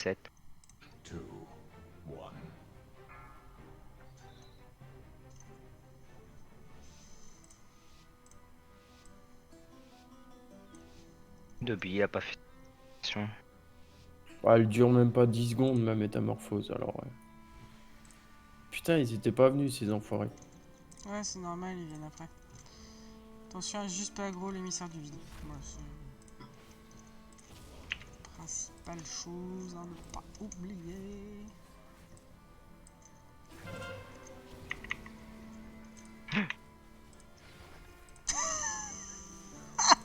7. Dobby a pas fait attention. Ah, elle dure même pas 10 secondes, ma métamorphose, alors ouais. Putain, ils étaient pas venus, ces enfoirés. Ouais, c'est normal, ils viennent après. Attention, juste pas aggro l'émissaire du vide. Voilà, c'est principale chose à ne pas oublier.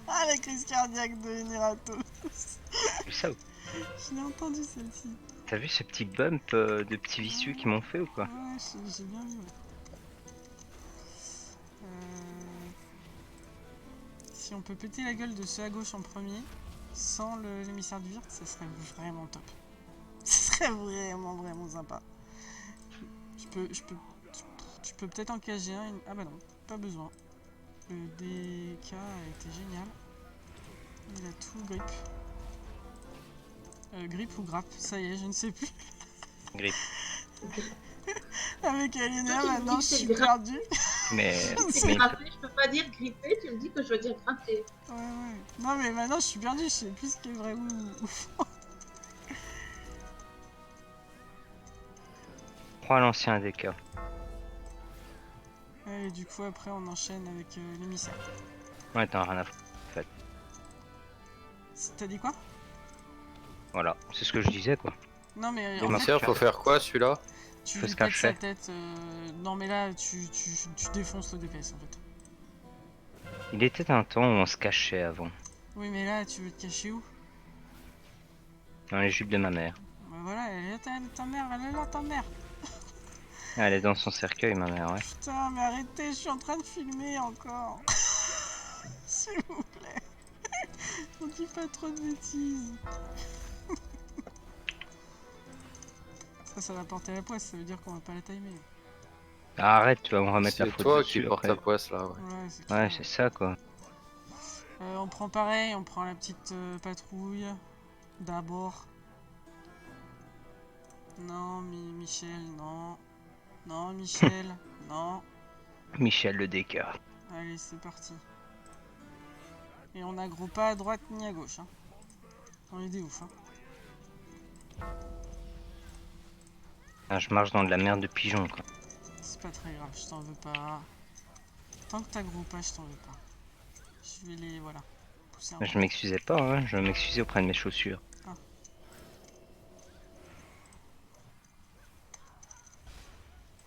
Ah, la crise cardiaque de Neratos. T'as vu ça ou- Je l'ai entendu celle-ci. T'as vu ce petit bump de petits vicieux qu'ils m'ont fait ou quoi? Ouais, j'ai bien vu. Ouais. Si on peut péter la gueule de ceux à gauche en premier, sans l'émissaire du vide, ça serait vraiment top. Ce serait vraiment sympa. Je peux peut-être en cacher un. Ah bah non, pas besoin. Le DK a été génial. Il a tout grip. Grip ou grappe, ça y est, je ne sais plus. Grip. Avec Aliena, Toi, tu me maintenant, dis je que suis c'est grappe. perdue. Mais, C'est mais grappé, je peux pas dire gripper, tu me dis que je dois dire gratter. Ouais. Non, mais maintenant, je suis perdue, je sais plus ce qui est vrai ou faux. prends l'ancien DK. Et du coup, après, on enchaîne avec l'émissaire. Ouais, t'en as rien à foutre. T'as dit quoi? Voilà, c'est ce que je disais quoi. Non, mais en fait, L'émissaire, faut faire quoi celui-là? tu faut lui se pètes sa cacher. tête. Non, mais là, tu défonces le DPS en fait. Il était un temps où on se cachait avant. Oui, mais là, tu veux te cacher où? Dans les jupes de ma mère. Bah voilà, elle est là, ta mère, elle est là, ta mère. Elle est dans son cercueil, ma mère, ouais. Putain, mais arrêtez, je suis en train de filmer encore. S'il vous plaît. On dit pas trop de bêtises. Ça va porter la poisse, ça veut dire qu'on va pas la timer. Arrête, tu vas me remettre la C'est faute toi dessus qui porte après. ta poisse là. Ouais. Ouais, c'est Ouais, clair. c'est ça quoi. On prend pareil, on prend la petite patrouille. D'abord. Non, Michel, non. Non, Michel, non. Michel le DK. Allez, c'est parti. Et on n'aggro pas à droite ni à gauche. Hein. On est des ouf. Hein. Ah, je marche dans de la merde de pigeon quoi. C'est pas très grave, je t'en veux pas. Tant que t'aggro pas, je t'en veux pas. Je vais les. Voilà. Pousser un Je peu. m'excusais pas, hein. Je m'excusais auprès de mes chaussures. Ah.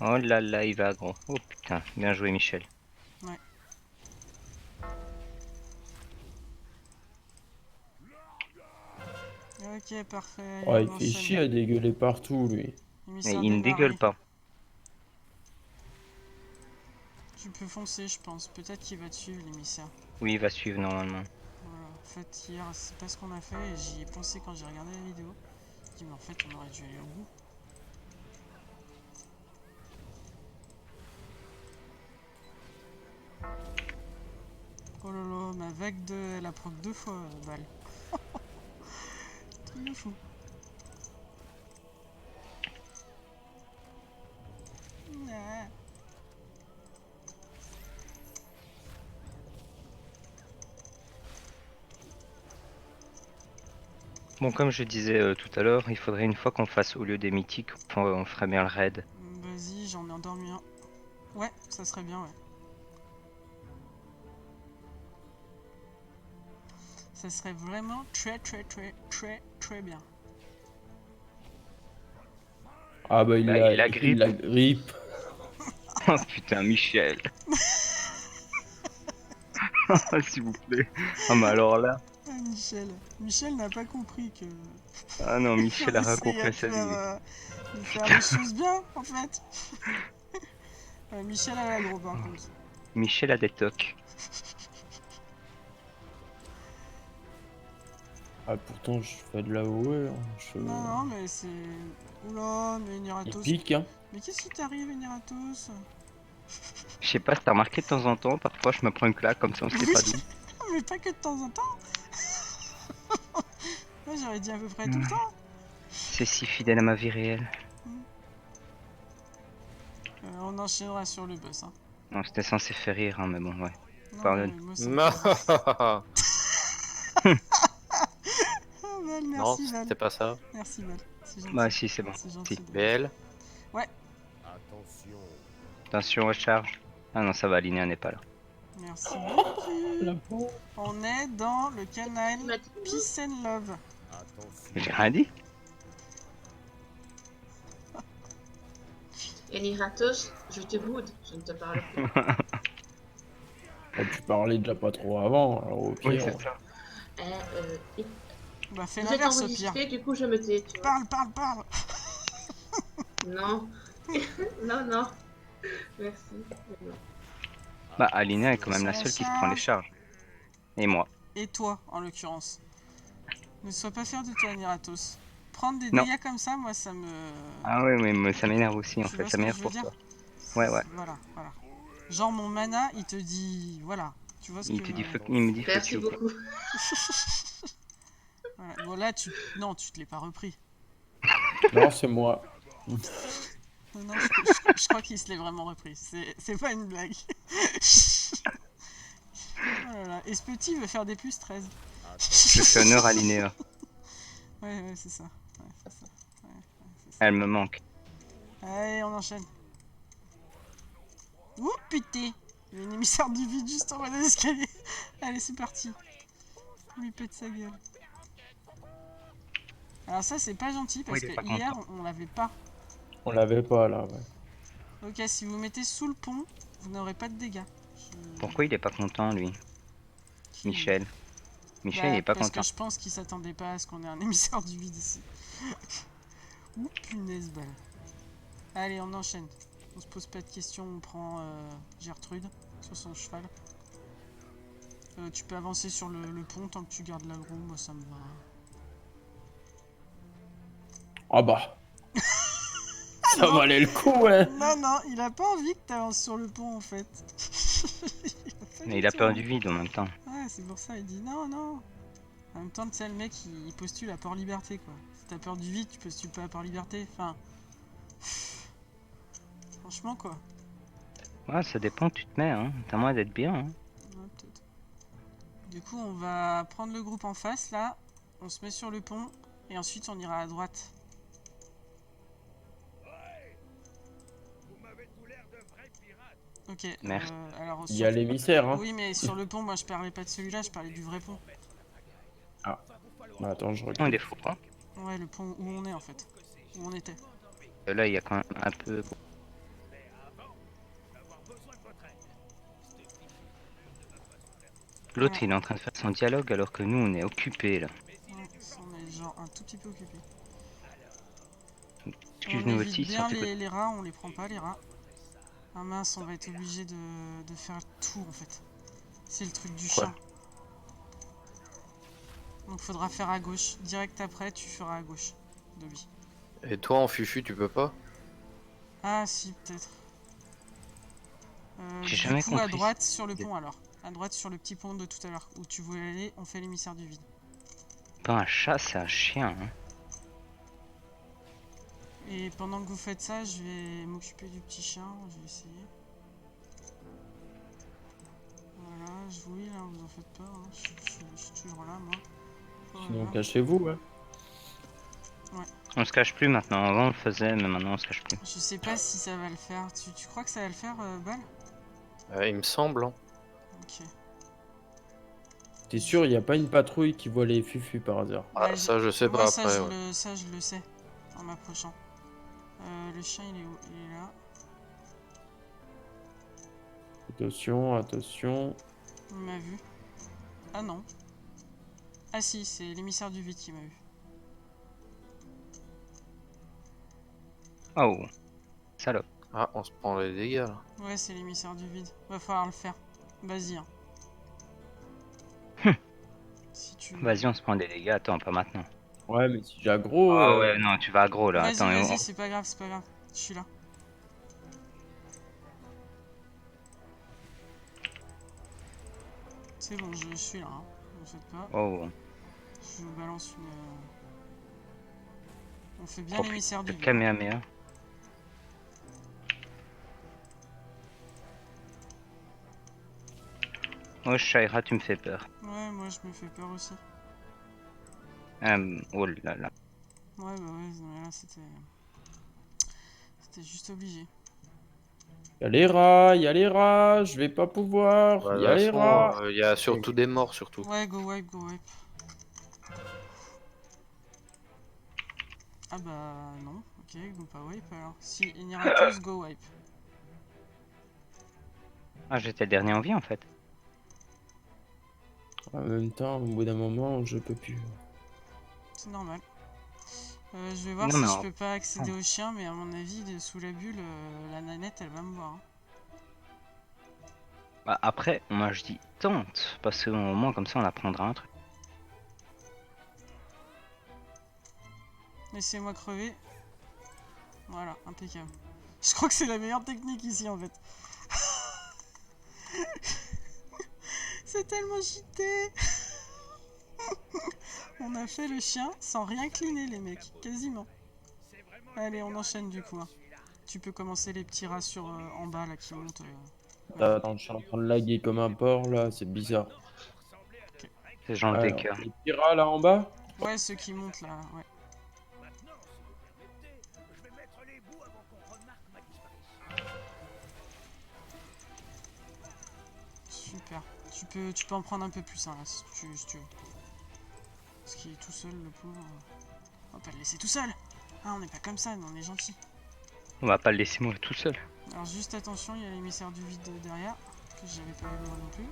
Oh là là, il va gros. Oh putain, bien joué Michel. Ouais. Ok, parfait. Allez, Ouais, il on fait enchaîne. chier à dégueuler partout, lui. Mais Émissaire il ne démarré. dégueule pas. Tu peux foncer, je pense. Peut-être qu'il va te suivre, l'émissaire. Oui, il va suivre normalement. Voilà. En fait, hier, c'est pas ce qu'on a fait et j'y ai pensé quand j'ai regardé la vidéo. Je me dis, mais en fait, on aurait dû aller au bout. Oh là là, ma vague de. Elle a proc 2 fois balle. Truc de fou. Ah. Bon, comme je disais tout à l'heure, il faudrait une fois qu'on fasse au lieu des mythiques, on ferait bien le raid. Vas-y, j'en ai endormi un. Ouais, ça serait bien, ouais. Ça serait vraiment très bien. Ah bah Bah, il la grippe. il la grippe. Oh putain, Michel. S'il vous plaît. Ah, mais alors là. Ah, Michel. Michel n'a pas compris que. Ah non, Michel a on essayait raconté de sa vie. de faire les choses bien, en fait. Michel a l'aggro, par contre. Michel a des tocs. Ah pourtant je fais de la OE. Hein. Non, mais c'est. Oula, mais Il Neratos. pique, hein. Mais qu'est-ce qui t'arrive, Neratos? Je sais pas si t'as remarqué de temps en temps, parfois je me prends une claque comme ça, on sait pas d'où. Mais pas que de temps en temps. Moi, j'aurais dit à peu près tout le temps. C'est si fidèle à ma vie réelle. On enchaînera sur le boss. Hein. Non, c'était censé faire rire, hein, mais bon, ouais. Non, Pardonne. mais moi, ça me Non, fait rire. Ah, Val, non, merci, Val. c'était pas ça. Merci, Val. C'est gentil. Bah, si, c'est bon. C'est gentil. Si. BL. Attention, recharge. Ah non, ça va, Linéa n'est pas là. Merci beaucoup. La pauvre. On est dans le canal Tu m'as dit Peace and Love. J'ai rien dit. Eliratos, je te boude, je ne te parle plus. Oh, tu parlais déjà pas trop avant, alors au pire. ça. Bah, fais Vous êtes l'inverse au pire. enregistré, du coup je me tais, tu vois. Parle, parle, parle. Non. non, non. Merci. Bah, Alina est quand même la seule qui se prend les charges. Et moi. Et toi, en l'occurrence. Ne sois pas fier de toi, Niratos. Prendre des Non. dégâts comme ça, moi, ça me... Ah ouais, mais ça m'énerve aussi, en Tu fait. vois Ça ce que m'énerve je veux pour dire toi. Ouais, ouais. Voilà, voilà. Genre, mon mana, il te dit... Voilà. Tu vois ce Il que... te dit fuck, il me dit fuck Merci you, quoi. beaucoup. Voilà. Bon, là, tu... Non, tu te l'es pas repris. Non, c'est moi. Non, non, je crois qu'il se l'est vraiment repris. C'est pas une blague. Oh là là. Et ce petit veut faire des plus 13. Je fais honneur à Linéa. Ouais, ouais, c'est ça. Ouais, c'est ça. Elle me manque. Allez, on enchaîne. Ouh, putain. Il y a une émissaire du vide juste en bas des escaliers. Allez, c'est parti. On lui pète sa gueule. Alors ça, c'est pas gentil parce il est que pas hier, content. on l'avait pas. On l'avait pas là, ouais. Ok, si vous mettez sous le pont, vous n'aurez pas de dégâts. Pourquoi il est pas content, lui? Qui- Michel. Michel, Bah, il est pas parce content. que je pense qu'il s'attendait pas à ce qu'on ait un émissaire du vide ici. Ouh, punaise balle. Allez, on enchaîne. On se pose pas de questions, on prend Gertrude sur son cheval. Tu peux avancer sur le pont tant que tu gardes l'aggro, moi ça me va. Ah bah. Ça non. valait le coup, ouais. Non, non, il a pas envie que tu avances sur le pont en fait. Mais il a peur du vide en même temps. Ouais, c'est pour ça, il dit non, non. En même temps, tu sais, le mec il postule à Port-Liberté quoi. Si t'as peur du vide, tu postules pas à Port-Liberté. Enfin. Franchement quoi. Ouais, ça dépend où tu te mets, hein. T'as moins d'être bien, hein. Ouais, peut-être. Du coup, on va prendre le groupe en face là. On se met sur le pont et ensuite on ira à droite. Ok. Merci. Alors, Il y a l'émissaire, hein. Oui, mais sur le pont, moi je parlais pas de celui-là, je parlais du vrai pont. Bah, attends, je Oh, regarde. des faux points. Ouais, le pont où on est en fait. Où on était. Là, il y a quand même un peu. L'autre, Voilà. il est en train de faire son dialogue alors que nous, on est occupés, là. Ouais, on est genre un tout petit peu occupé. On Excuse-nous évite aussi, bien sortez côté. les rats, on les prend pas les rats. Ah mince, on va être obligé de faire tout en fait. C'est le truc du Quoi? chat. Donc faudra faire à gauche. Direct après, tu feras à gauche de lui. Et toi en fufu, tu peux pas? Ah si, peut-être. J'ai Du jamais coup, à compris. droite sur le pont alors. À droite sur le petit pont de tout à l'heure où tu voulais aller, on fait l'émissaire du vide. Pas un chat, c'est un chien, hein. Et pendant que vous faites ça, je vais m'occuper du petit chien. Je vais essayer. Voilà, je vous heal, hein, vous en faites pas. Hein. Je suis toujours là, moi. Sinon, Voilà. cachez-vous, ouais. On se cache plus maintenant. Avant, on le faisait, mais maintenant, on se cache plus. Je sais pas si ça va le faire. Tu crois que ça va le faire, Bal? Il me semble. Hein. Ok. T'es sûr, il n'y a pas une patrouille qui voit les fufus par hasard? Ah, Bah, ça, je sais moi, pas ça, après. je Ouais. ça, je le sais. En m'approchant. Le chien, il est où? Il est là. Attention, attention. Il m'a vu. Ah non. Ah si, c'est l'émissaire du vide qui m'a vu. Oh, salope. Ah, on se prend les dégâts là. Ouais, c'est l'émissaire du vide. Va falloir le faire. Vas-y. Hein. Si tu... Vas-y, on se prend des dégâts. Attends, pas maintenant. Ouais, mais si j'aggro. Ah ouais, non, tu vas aggro là. Vas-y, Attends, vas-y, c'est pas grave, c'est pas grave. Je suis là. C'est bon, je suis là. Hein. Ne faites pas. Oh, Je vous balance On fait bien Oh, l'émissaire du Le vide. Kamehameha. Oh, Shaira, tu me fais peur. Ouais, moi je me fais peur aussi. Oh là là. Ouais, bah ouais, mais là c'était. C'était juste obligé. Y'a les rats, je vais pas pouvoir. Bah, de Y'a toute les rats. façon, il y a surtout des morts, surtout. Ouais, go wipe, go wipe. Ah bah non, ok, go pas wipe alors. Si, Iniratus, go wipe. Ah, j'étais le dernier en vie en fait. En même temps, au bout d'un moment, je peux plus. C'est normal. Je vais voir Non, si mais je peux pas accéder au chien, mais à mon avis, sous la bulle, la nanette elle va me voir. Hein. Bah, après, moi je dis tente, parce qu'au moins comme ça on apprendra un truc. Laissez-moi crever. Voilà, impeccable. Je crois que c'est la meilleure technique ici en fait. C'est tellement cheaté. On a fait le chien sans rien cleaner les mecs, quasiment. Allez, on enchaîne du coup. Hein. Tu peux commencer les petits rats sur en bas là qui montent. Voilà. Attends, je suis en train de laguer comme un porc là, c'est bizarre. C'est Jean le Alors, Baker. les petits rats là en bas? Ouais, ceux qui montent là, ouais. Super. Tu peux en prendre un peu plus, hein, là, si tu veux. Parce qu'il est tout seul, le pauvre. On va pas le laisser tout seul. Ah, on n'est pas comme ça, on est gentil. On va pas le laisser mourir tout seul. Alors juste attention, il y a l'émissaire du vide derrière, que j'avais pas vu moi non plus.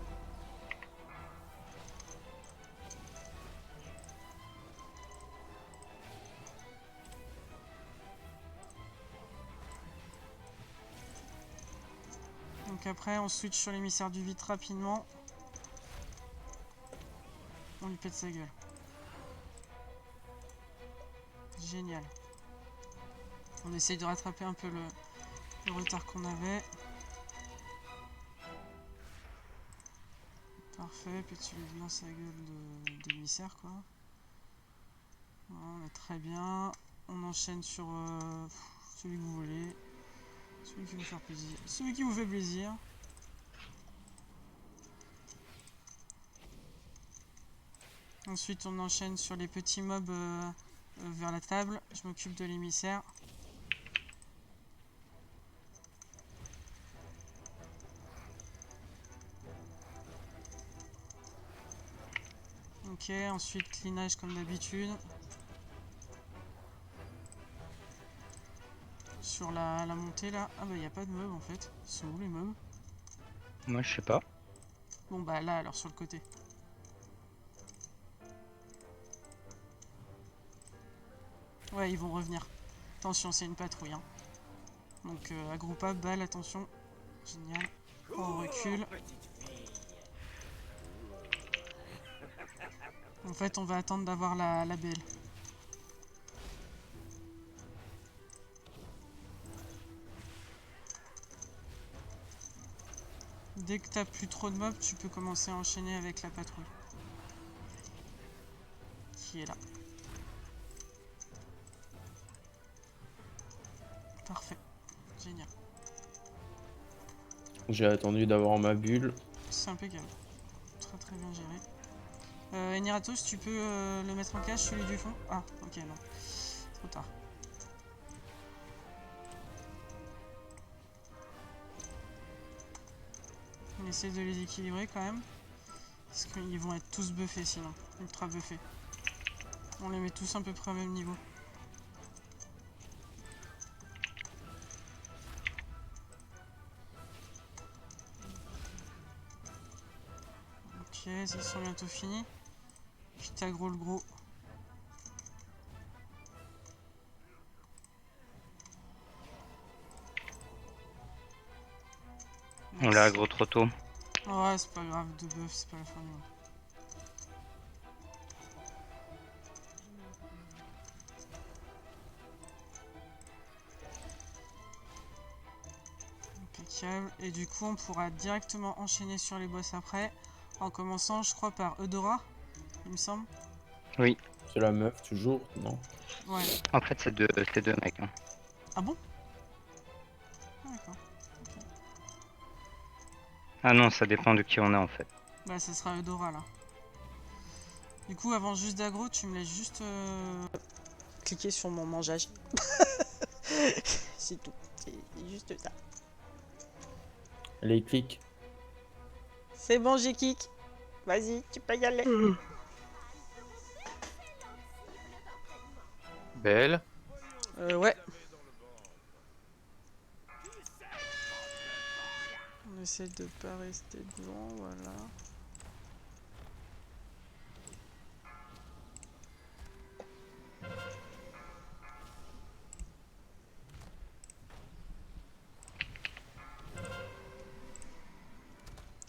Donc après, on switch sur l'émissaire du vide rapidement. On lui pète sa gueule. Génial. On essaye de rattraper un peu le retard qu'on avait. Parfait, pète-lui bien sa gueule d'émissaire quoi. Voilà, on est très bien. On enchaîne sur celui que vous voulez. Celui qui vous fait plaisir. Celui qui vous fait plaisir. Ensuite, on enchaîne sur les petits mobs vers la table. Je m'occupe de l'émissaire. Ok, ensuite cleanage comme d'habitude. Sur la montée là. Ah bah il n'y a pas de mobs en fait. Ils sont où les mobs? Moi je sais pas. Bon bah là alors sur le côté. Ouais, ils vont revenir. Attention, c'est une patrouille. Hein. Donc, agroupa, balle, attention. Génial. On recule. En fait, on va attendre d'avoir la BL. Dès que t'as plus trop de mobs, tu peux commencer à enchaîner avec la patrouille. Qui est là. Parfait. Génial. J'ai attendu d'avoir ma bulle. C'est impeccable. Très très bien géré. Eniratos, tu peux le mettre en cache, celui du fond? Ah, ok, non. Trop tard. On essaie de les équilibrer quand même. Parce qu'ils vont être tous buffés sinon. Ultra buffés. On les met tous à peu près au même niveau. Ok, ils sont bientôt finis. Puis t'aggro le gros. On l'a aggro trop tôt. Ouais, c'est pas grave, de buff, c'est pas la fin du monde. Impeccable. Et du coup, on pourra directement enchaîner sur les boss après. En commençant, je crois, par Eudora, il me semble. Oui. C'est la meuf, toujours, non? Ouais. En fait, c'est deux mecs. Hein. Ah bon? Ah, d'accord. Ah non, ça dépend de qui on est en fait. Bah ça sera Eudora là. Du coup avant juste d'aggro tu me laisses juste cliquer sur mon mangeage. C'est tout. C'est juste ça. Les clics. C'est bon j'ai kick. Vas-y tu peux y aller. Belle. Ouais. On essaie de pas rester devant, voilà.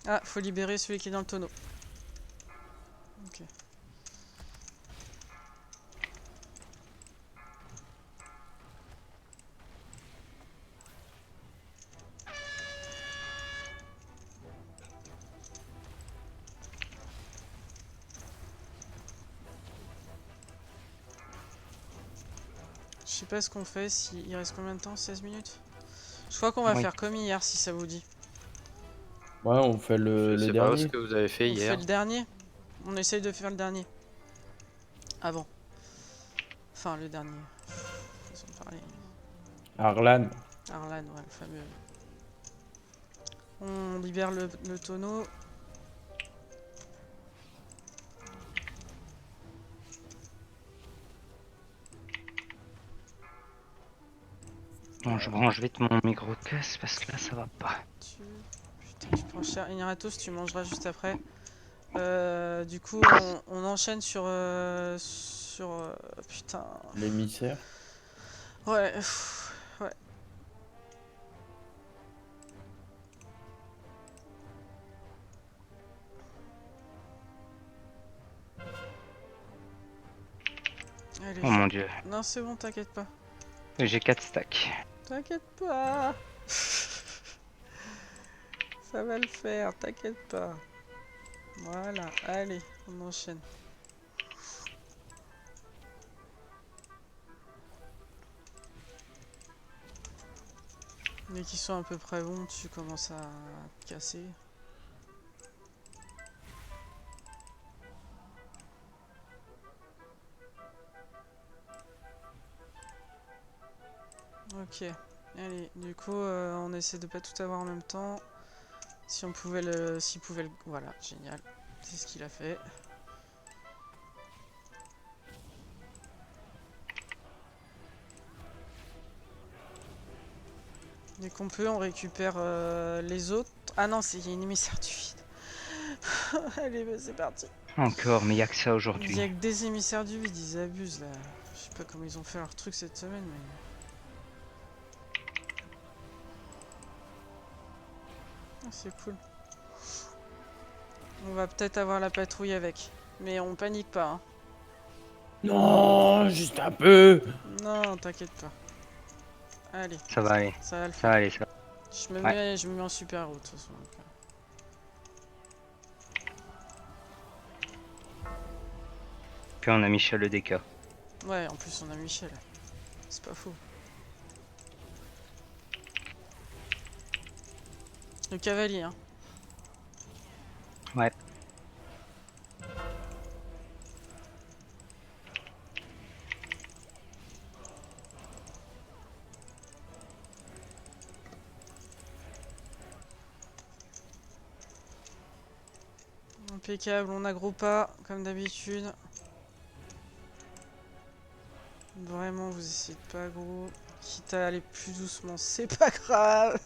Ah, faut libérer celui qui est dans le tonneau. Ok. Je sais pas ce qu'on fait, il reste combien de temps? 16 minutes? Je crois qu'on va Oui. faire comme hier si ça vous dit. Ouais, on fait Je le sais pas ce dernier. que vous avez fait On hier. fait le dernier. On essaye de faire le dernier. Avant. Enfin le dernier. Façon de parler. Arlan. Arlan, ouais, le fameux. On libère le tonneau. Bon, je branche vite mon micro de caisse parce que là, ça va pas. Putain, tu prends cher. Iniratos, tu mangeras juste après. Du coup, on enchaîne sur. Putain. L'émissaire. Ouais. pff, ouais. Allez. Oh mon dieu. Non, c'est bon, t'inquiète pas. J'ai 4 stacks. T'inquiète pas. Ça va le faire, t'inquiète pas. Voilà, allez, on enchaîne. Dès qu'ils sont à peu près bons, tu commences à te casser. Ok, allez, du coup, on essaie de pas tout avoir en même temps. Si on pouvait s'il pouvait le... Voilà, génial. C'est ce qu'il a fait. Dès qu'on peut, on récupère les autres. Ah non, c'est une émissaire du vide. Allez, bah, c'est parti. Encore, mais il y a que ça Il aujourd'hui. y a que des émissaires du vide, ils abusent là. Je sais pas comment ils ont fait leur truc cette semaine, mais... Ah, c'est cool. On va peut-être avoir la patrouille avec. Mais on panique pas, hein. Non, juste un peu. Non, t'inquiète pas. Allez, Ça va aller. ça va le Ça faire. va aller, ça va. Je me mets en super héros de toute façon. Donc, Puis on a Michel le DK. ouais, en plus on a Michel. C'est pas faux. Le cavalier, hein. Ouais. Impeccable, on aggro pas, comme d'habitude. Vraiment, vous essayez de pas aggro. Quitte à aller plus doucement, c'est pas grave.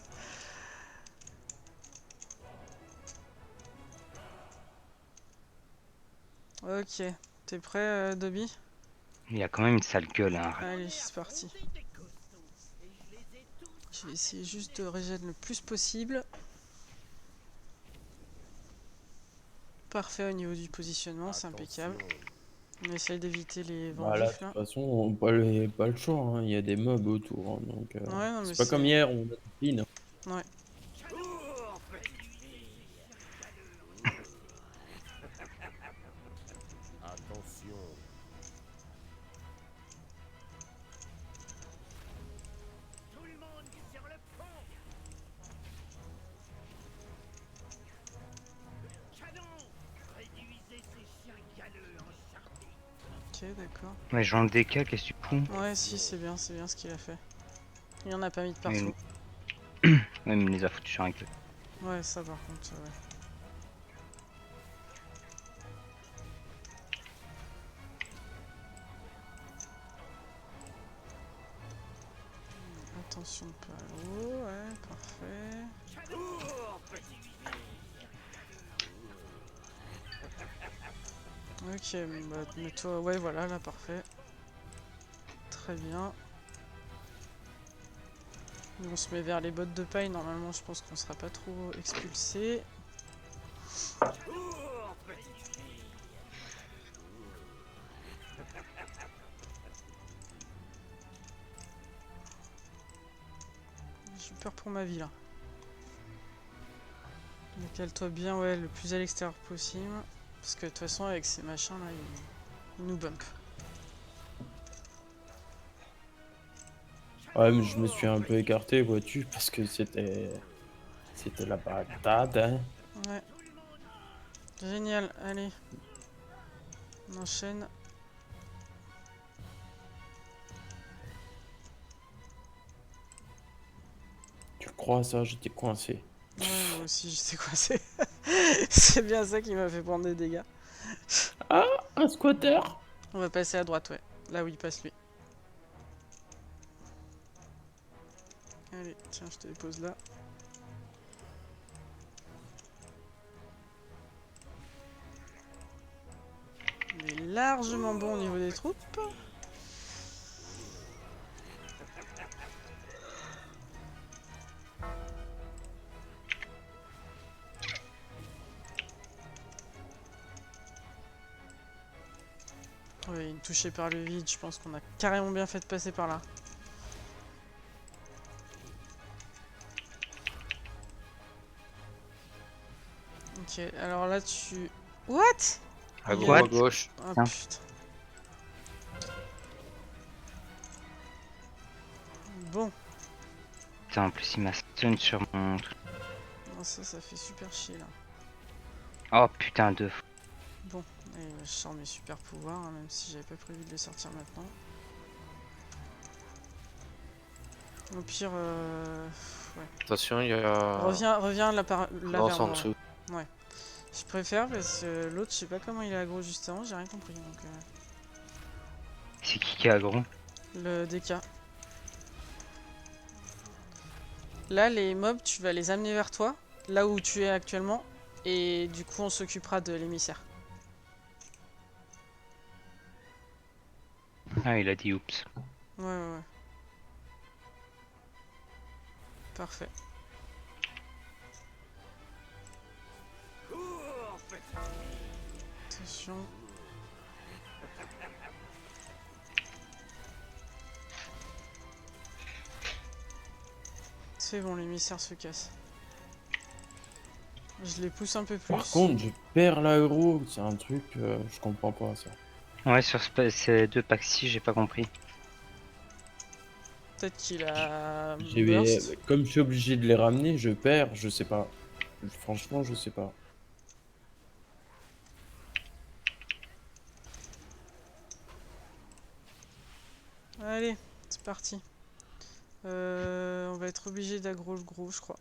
Ok, t'es prêt, Dobby? Il y a quand même une sale gueule, hein. Allez, c'est parti. Je vais essayer juste de régénérer le plus possible. Parfait au niveau du positionnement, c'est impeccable. On essaye d'éviter les vents Bah là, de vifs toute là. façon, pas le choix, hein. Il y a des mobs autour, hein, donc Ouais, non, mais c'est pas comme hier, on a clean. Ouais. d'accord. Mais Jean DK, qu'est-ce que tu fous? Ouais, si, c'est bien ce qu'il a fait. Il en a pas mis de Mais- partout. Ouais, mais il me les a foutus sur un clip. Ouais, ça par contre, ouais. Attention de pas à l'eau, ouais, parfait. Ok, bah, mets-toi, ouais, voilà, là, parfait. Très bien. On se met vers les bottes de paille, normalement je pense qu'on sera pas trop expulsé. J'ai peur pour ma vie là. Cale-toi bien, ouais, le plus à l'extérieur possible. Parce que de toute façon, avec ces machins là, ils nous bump. Ouais, mais je me suis un peu écarté, vois-tu, parce que c'était la patate, hein. Ouais. Génial, allez. On enchaîne. Tu crois ça, j'étais coincé. Ouais, moi aussi j'étais coincé. C'est bien ça qui m'a fait prendre des dégâts. Ah, un squatter. On va passer à droite, ouais. Là où il passe lui. Allez, tiens, je te les pose là. Il est largement bon au niveau des troupes. Ouais, une touchée par le vide, je pense qu'on a carrément bien fait de passer par là. Ok, alors là tu... What? À Il y gros, a- à gauche. Oh Tiens. putain. Bon, Putain, en plus, il m'a stun sur mon truc. non, ça fait super chier là. Oh putain, de fou. Bon, et je sors mes super pouvoirs, hein, même si j'avais pas prévu de les sortir maintenant. Au pire, ouais. Attention, il y a. Reviens là, là Lance vers en moi. dessous. Ouais. Je préfère parce que l'autre, je sais pas comment il est aggro juste avant, j'ai rien compris. Donc, C'est qui est aggro? le DK. Là, les mobs, tu vas les amener vers toi, là où tu es actuellement, et du coup, on s'occupera de l'émissaire. Ah, il a dit oups. Ouais. Parfait. Attention. C'est bon, l'émissaire se casse. Je les pousse un peu plus. Par contre, je perds l'aggro, c'est un truc, je comprends pas ça. Ouais, sur ces deux packs-ci, j'ai pas compris. Peut-être qu'il a J'ai, burst. comme je suis obligé de les ramener, je perds, je sais pas. Franchement, je sais pas. Allez, c'est parti. On va être obligé d'aggro le gros, je crois.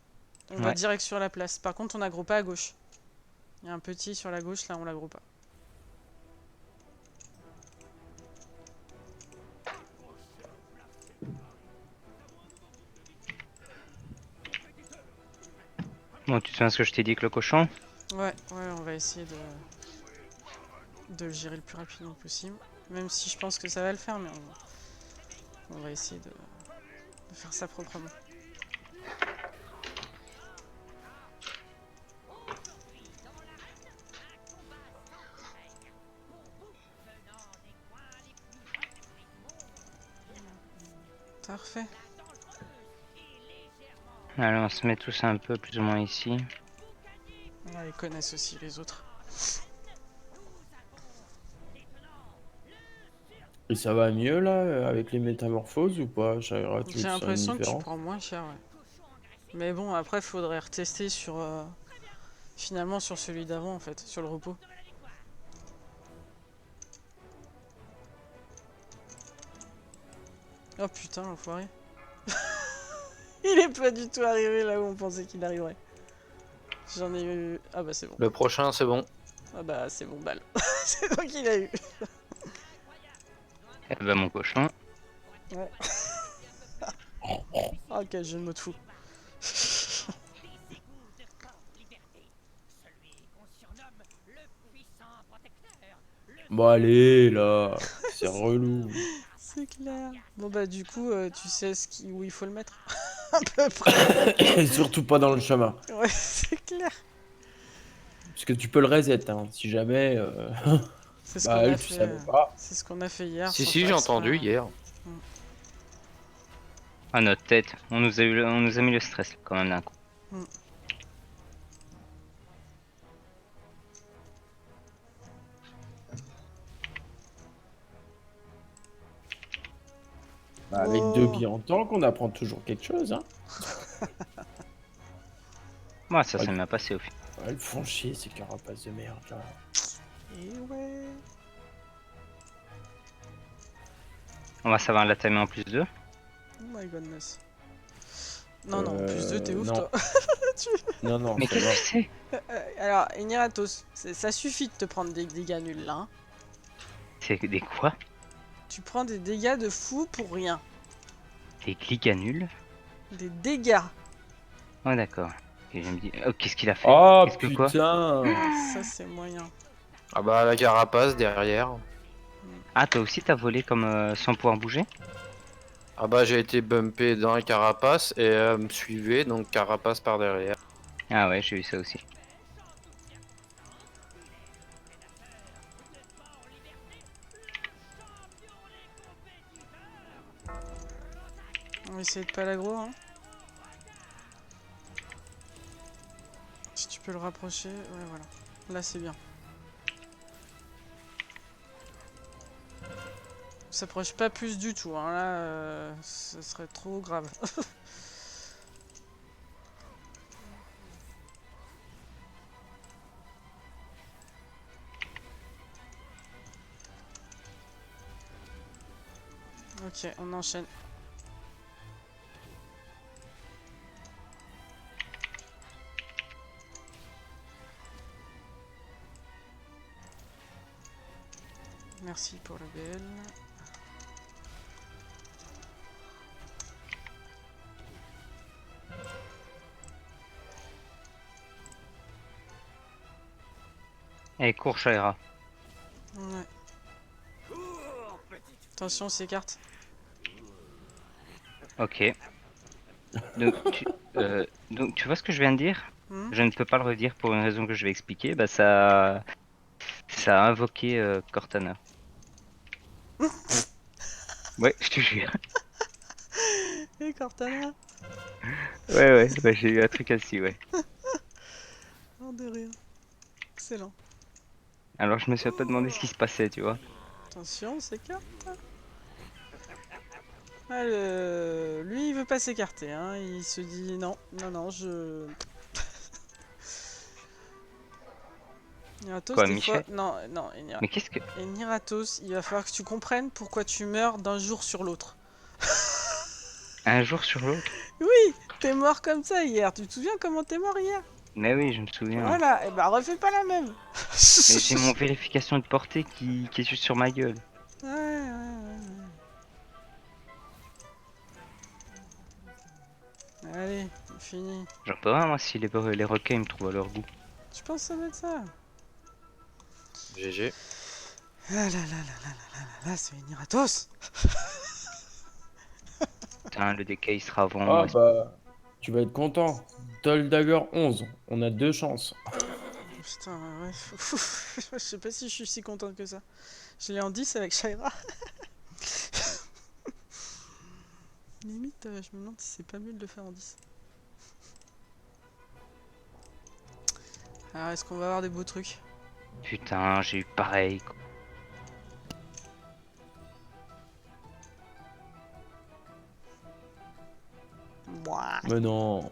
On va Ouais. direct sur la place. Par contre, on aggro pas à gauche. Il y a un petit sur la gauche, là, on l'aggro pas. Bon, tu te souviens ce que je t'ai dit avec le cochon? Ouais, on va essayer de le gérer le plus rapidement possible. Même si je pense que ça va le faire, mais on va essayer de faire ça proprement. Parfait. Allez, on se met tous un peu plus ou moins ici. Ouais, ils connaissent aussi les autres. Et ça va mieux là, avec les métamorphoses ou pas? Shaira, tu J'ai sens une l'impression que tu différence? prends moins cher, ouais. Mais bon, après, il faudrait retester sur... finalement, sur celui d'avant, en fait, sur le repos. Oh putain, l'enfoiré. Il est pas du tout arrivé là où on pensait qu'il arriverait. J'en ai eu... Ah bah c'est bon. Le prochain, c'est bon. Ah bah c'est bon, balle. C'est toi qui l'as eu. Eh ben, mon cochon. Ouais. Ah quel jeu de mots de fou. Bon, allez, là. C'est relou. C'est clair. Bon bah du coup, tu sais où il faut le mettre. À peu près. Surtout pas dans le chemin. Ouais, c'est clair. Parce que tu peux le reset, hein, si jamais. C'est ce Bah, qu'on a elle, tu fait. savais pas. C'est ce qu'on a fait hier. Si, sans si, faire j'ai exprès. entendu hier. Ah, notre tête. On nous a mis le stress quand même d'un coup. Bah, avec Oh. 2 billes en tank, on apprend toujours quelque chose, hein. Moi, ça Ouais. s'est bien passé au final. Ouais, ils font chier, ces carapaces de merde, là. Et ouais. On va savoir la timer en plus 2. Oh my goodness. Non, non, plus 2, t'es ouf non. toi. Non, non, Mais ça qu'est-ce va. que c'est? Alors, Eniratos, ça suffit de te prendre des dégâts nuls là. Hein. C'est des quoi? Tu prends des dégâts de fou pour rien. Des gliganules? Des dégâts. Oh, d'accord. Et je me dis, oh, qu'est-ce qu'il a fait? Oh, Qu'est-ce que quoi? putain. Ça, c'est moyen. Ah bah, la carapace derrière. Ah, toi aussi, t'as volé comme sans pouvoir bouger? Ah bah, j'ai été bumpé dans la carapace et me suivait, donc carapace par derrière. Ah ouais, j'ai eu ça aussi. On va essayer de pas l'aggro, hein. Si tu peux le rapprocher, ouais, voilà. Là, c'est bien. On s'approche pas plus du tout, hein. Là, ce serait trop grave. Ok, on enchaîne. Merci pour le BL. Allez, cours, Shaira. Ouais. Attention, on s'écarte. Ok. Donc, tu vois ce que je viens de dire? Hmm. Je ne peux pas le redire pour une raison que je vais expliquer. Bah, ça a invoqué Cortana. Ouais, je te jure. Et Cortana. Ouais, bah, j'ai eu un truc ainsi, ouais. Oh, de rire. Excellent. Alors, je me suis un peu demandé ce qui se passait, tu vois. Attention, on s'écarte. Ah, lui, il veut pas s'écarter. Hein. Il se dit non, non, non, je. Niratos, Quoi, des fois. Michel? Non, non, Mais qu'est-ce que... Et Niratos, il va falloir que tu comprennes pourquoi tu meurs d'un jour sur l'autre. Un jour sur l'autre? Oui, t'es mort comme ça hier. Tu te souviens comment t'es mort hier? Mais oui, je me souviens. Voilà, et bah refais pas la même. Mais j'ai mon vérification de portée qui est juste sur ma gueule. Ouais. Allez, fini. J'en peux rien, moi, si les requins ils me trouvent à leur goût. Tu penses que ça va être ça? GG. Ah là là là là là là là là, c'est Niratos. Putain, le DK il sera avant Ah, moi. bah. Tu vas être content. Toll Dagger 11. On a 2 chances. Putain, ouais. Je sais pas si je suis si contente que ça. Je l'ai en 10 avec Shaira. Limite, je me demande si c'est pas mieux de le faire en 10. Alors, est-ce qu'on va avoir des beaux trucs? Putain, j'ai eu pareil, quoi. Ouah. Mais non.